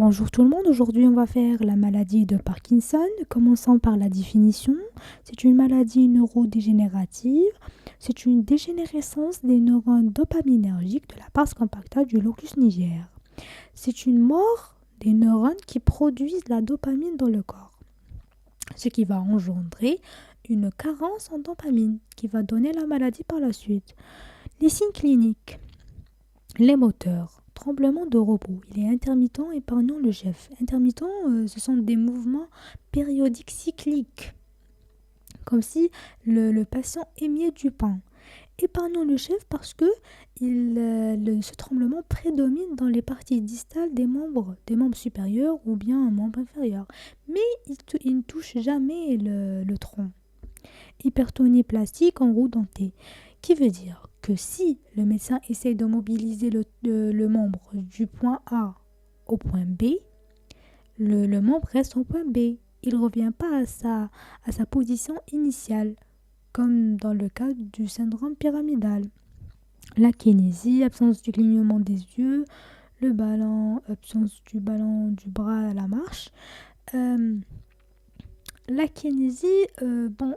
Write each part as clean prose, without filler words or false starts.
Bonjour tout le monde, aujourd'hui on va faire la maladie de Parkinson. Commençons par la définition. C'est une maladie neurodégénérative. C'est une dégénérescence des neurones dopaminergiques de la base compacta du locus niger. C'est une mort des neurones qui produisent la dopamine dans le corps, ce qui va engendrer une carence en dopamine qui va donner la maladie par la suite. Les signes cliniques, les moteurs. Tremblement de repos, il est intermittent épargnant le chef. Intermittent, ce sont des mouvements périodiques cycliques, comme si le patient émiait du pain. Épargnant le chef parce que ce tremblement prédomine dans les parties distales des membres supérieurs ou bien un membre inférieur. Mais il ne touche jamais le tronc. Hypertonie plastique en roue dentée, qui veut dire que si le médecin essaye de mobiliser le membre du point A au point B, le membre reste au point B. Il ne revient pas à sa position initiale, comme dans le cas du syndrome pyramidal. La kinésie, absence du clignement des yeux, le ballon, absence du ballon du bras à la marche. La kinésie,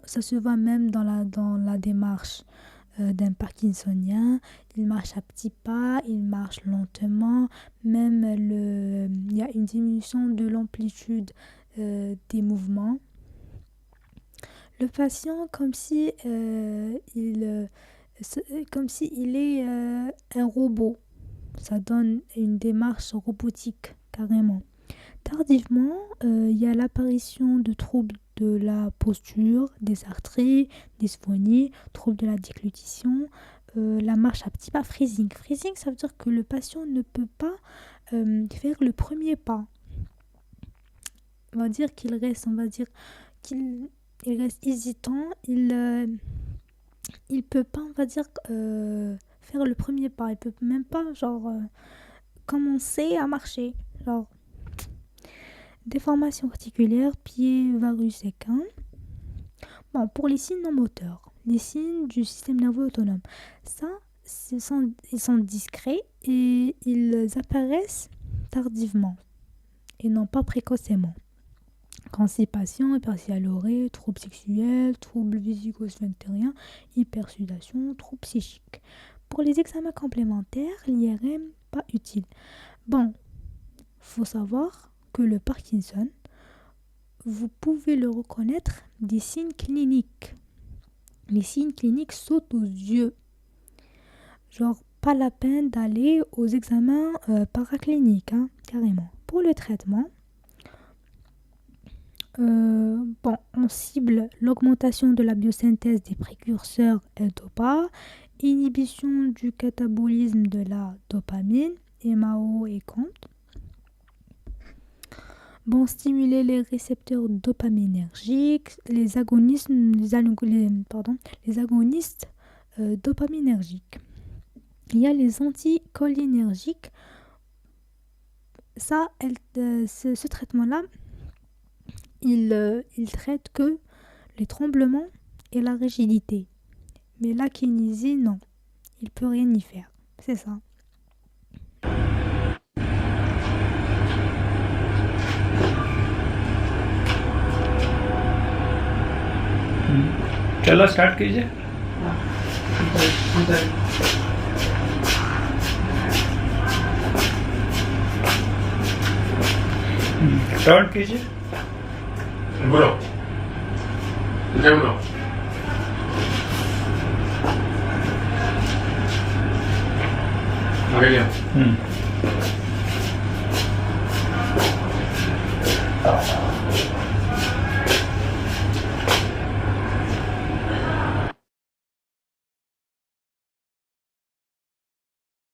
ça se voit même dans la démarche d'un parkinsonien. Il marche à petits pas, il marche lentement, même il y a une diminution de l'amplitude des mouvements. Le patient comme si il est un robot. Ça donne une démarche robotique carrément. Tardivement, il y a l'apparition de troubles de la posture, des arthrées, dysphonie, troubles de la déglutition, la marche à petits pas, freezing. Freezing, ça veut dire que le patient ne peut pas faire le premier pas. On va dire qu'il reste hésitant, il peut pas, on va dire, faire le premier pas. Il peut même pas, commencer à marcher, Déformation articulaire, pied varus équin. Pour les signes non moteurs, les signes du système nerveux autonome, ils sont discrets et ils apparaissent tardivement et non pas précocement. Constipation, hypersialorée, troubles sexuels, troubles vésico-sphinctériens, hypersudation, troubles psychiques. Pour les examens complémentaires, l'IRM pas utile. Faut savoir que le Parkinson, vous pouvez le reconnaître des signes cliniques. Les signes cliniques sautent aux yeux. Pas la peine d'aller aux examens paracliniques, carrément. Pour le traitement, on cible l'augmentation de la biosynthèse des précurseurs L-DOPA, inhibition du catabolisme de la dopamine, MAO et COMT. Stimuler les récepteurs dopaminergiques, les agonistes dopaminergiques. Il y a les anticholinergiques. Ce traitement-là, il traite que les tremblements et la rigidité. Mais la kinésie, non. Il peut rien y faire. C'est ça. चलो स्टार्ट कीजिए। टर्न कीजिए। बोलो बोलो आगे लिया